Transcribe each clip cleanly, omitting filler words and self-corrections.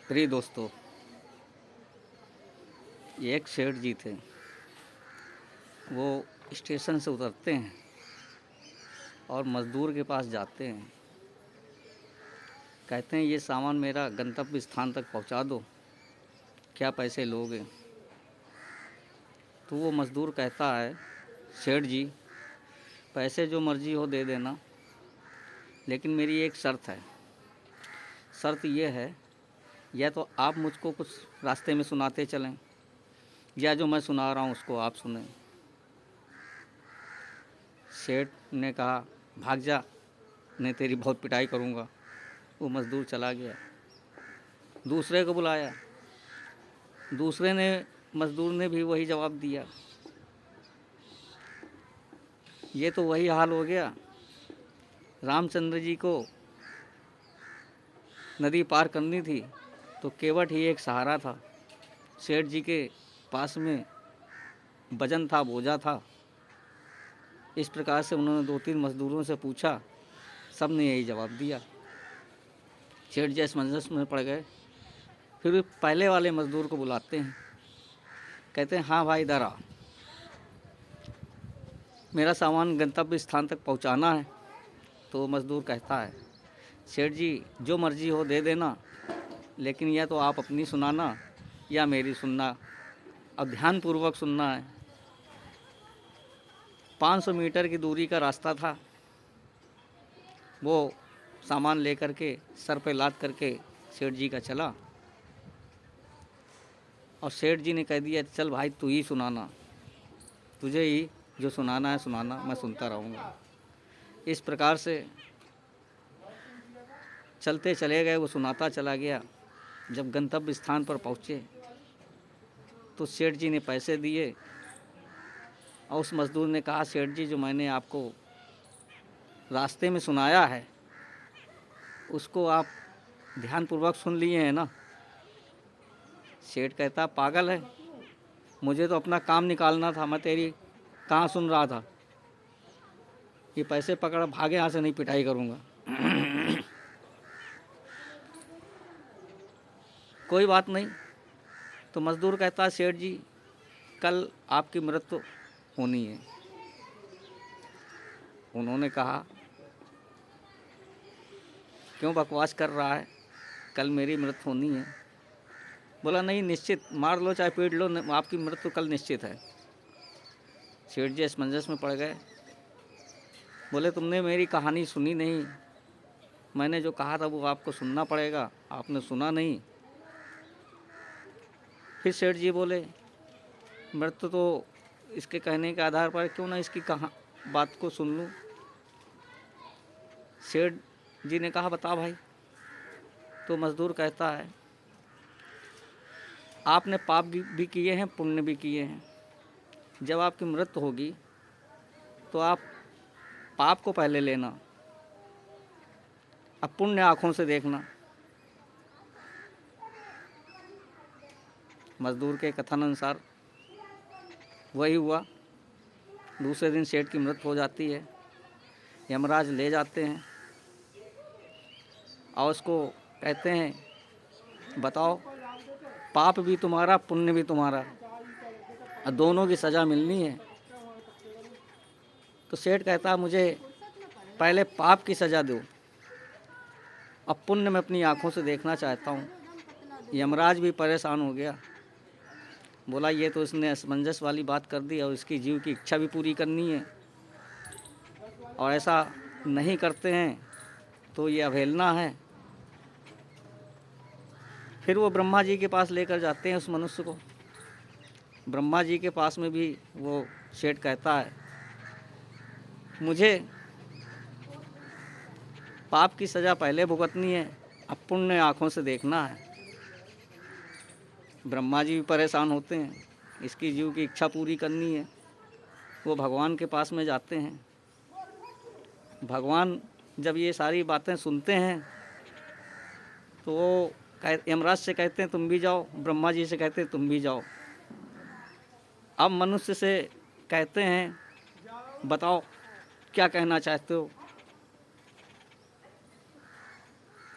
प्रिय दोस्तों, एक सेठ जी थे। वो स्टेशन से उतरते हैं और मज़दूर के पास जाते हैं। कहते हैं ये सामान मेरा गंतव्य स्थान तक पहुंचा दो, क्या पैसे लोगे? तो वो मज़दूर कहता है, सेठ जी पैसे जो मर्ज़ी हो दे देना, लेकिन मेरी एक शर्त है। शर्त ये है, या तो आप मुझको कुछ रास्ते में सुनाते चलें, या जो मैं सुना रहा हूँ उसको आप सुनें। सेठ ने कहा, भाग जा, मैं तेरी बहुत पिटाई करूँगा। वो मज़दूर चला गया। दूसरे को बुलाया, दूसरे ने मज़दूर ने भी वही जवाब दिया। ये तो वही हाल हो गया। रामचंद्र जी को नदी पार करनी थी तो केवट ही एक सहारा था। सेठ जी के पास में वजन था, बोझा था। इस प्रकार से उन्होंने दो तीन मज़दूरों से पूछा, सब ने यही जवाब दिया। सेठ जी असमंजस में पड़ गए। फिर भी पहले वाले मज़दूर को बुलाते हैं, कहते हैं, हाँ भाई इधर आ, मेरा सामान गंतव्य स्थान तक पहुंचाना है। तो मज़दूर कहता है, सेठ जी जो मर्ज़ी हो दे देना, लेकिन या तो आप अपनी सुनाना या मेरी सुनना। अब ध्यानपूर्वक सुनना है। 500 मीटर की दूरी का रास्ता था। वो सामान लेकर के सर पे लाद करके सेठ जी का चला, और सेठ जी ने कह दिया, चल भाई तू ही सुनाना, तुझे ही जो सुनाना है सुनाना, मैं सुनता रहूँगा। इस प्रकार से चलते चले गए। वो सुनाता चला गया। जब गंतव्य स्थान पर पहुँचे तो सेठ जी ने पैसे दिए, और उस मज़दूर ने कहा, सेठ जी जो मैंने आपको रास्ते में सुनाया है उसको आप ध्यानपूर्वक सुन लिए हैं ना? सेठ कहता, पागल है, मुझे तो अपना काम निकालना था, मैं तेरी कहाँ सुन रहा था। ये पैसे पकड़, भागे यहाँ से, नहीं पिटाई करूँगा। कोई बात नहीं। तो मज़दूर कहता, सेठ जी कल आपकी मृत्यु होनी है। उन्होंने कहा, क्यों बकवास कर रहा है, कल मेरी मृत्यु होनी है? बोला, नहीं निश्चित, मार लो चाहे पीट लो, आपकी मृत्यु कल निश्चित है। सेठ जी असमंजस में पड़ गए। बोले, तुमने मेरी कहानी सुनी नहीं, मैंने जो कहा था वो आपको सुनना पड़ेगा, आपने सुना नहीं। फिर सेठ जी बोले, मृत्यु तो इसके कहने के आधार पर, क्यों ना इसकी बात को सुन लूँ। सेठ जी ने कहा, बता भाई। तो मज़दूर कहता है, आपने पाप भी किए हैं, पुण्य भी किए हैं। जब आपकी मृत्यु होगी तो आप पाप को पहले लेना, अब पुण्य आँखों से देखना। मज़दूर के कथन अनुसार वही हुआ। दूसरे दिन सेठ की मृत्यु हो जाती है। यमराज ले जाते हैं और उसको कहते हैं, बताओ, पाप भी तुम्हारा, पुण्य भी तुम्हारा, और दोनों की सज़ा मिलनी है। तो सेठ कहता है, मुझे पहले पाप की सज़ा दो, अब पुण्य मैं अपनी आँखों से देखना चाहता हूँ। यमराज भी परेशान हो गया। बोला, ये तो इसने असमंजस वाली बात कर दी, और इसकी जीव की इच्छा भी पूरी करनी है, और ऐसा नहीं करते हैं तो ये अवहेलना है। फिर वो ब्रह्मा जी के पास लेकर जाते हैं उस मनुष्य को। ब्रह्मा जी के पास में भी वो सेठ कहता है, मुझे पाप की सज़ा पहले भुगतनी है, अब पुण्य आँखों से देखना है। ब्रह्मा जी भी परेशान होते हैं, इसकी जीव की इच्छा पूरी करनी है। वो भगवान के पास में जाते हैं। भगवान जब ये सारी बातें सुनते हैं तो वो यमराज से कहते हैं, तुम भी जाओ। ब्रह्मा जी से कहते हैं, तुम भी जाओ। अब मनुष्य से कहते हैं, बताओ क्या कहना चाहते हो।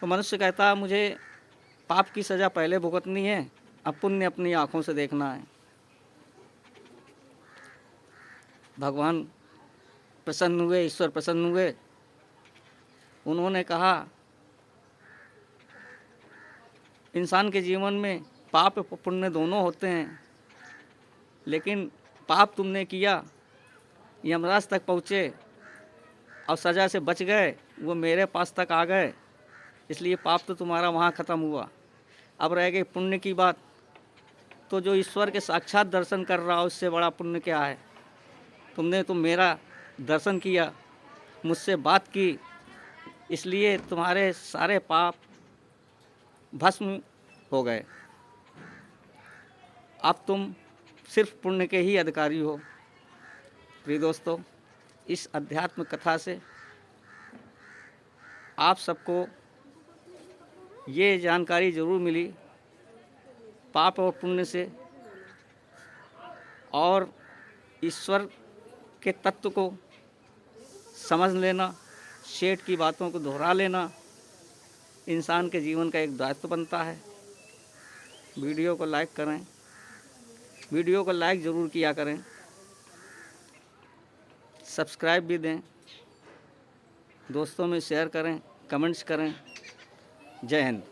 तो मनुष्य कहता है, मुझे पाप की सज़ा पहले भुगतनी है, अब पुण्य अपनी आँखों से देखना है। भगवान प्रसन्न हुए, ईश्वर प्रसन्न हुए। उन्होंने कहा इंसान के जीवन में पाप और पुण्य दोनों होते हैं, लेकिन पाप तुमने किया, यमराज तक पहुँचे और सज़ा से बच गए, वो मेरे पास तक आ गए, इसलिए पाप तो तुम्हारा वहाँ ख़त्म हुआ। अब रह गई पुण्य की बात। तो जो ईश्वर के साक्षात दर्शन कर रहा हो, उससे बड़ा पुण्य क्या है। तुमने तो मेरा दर्शन किया, मुझसे बात की, इसलिए तुम्हारे सारे पाप भस्म हो गए। अब तुम सिर्फ पुण्य के ही अधिकारी हो। प्रिय दोस्तों, इस अध्यात्म कथा से आप सबको ये जानकारी ज़रूर मिली पाप और पुण्य से, और ईश्वर के तत्व को समझ लेना, सेठ की बातों को दोहरा लेना इंसान के जीवन का एक दायित्व बनता है। वीडियो को लाइक करें, वीडियो को लाइक ज़रूर किया करें, सब्सक्राइब भी दें, दोस्तों में शेयर करें, कमेंट्स करें। जय हिंद।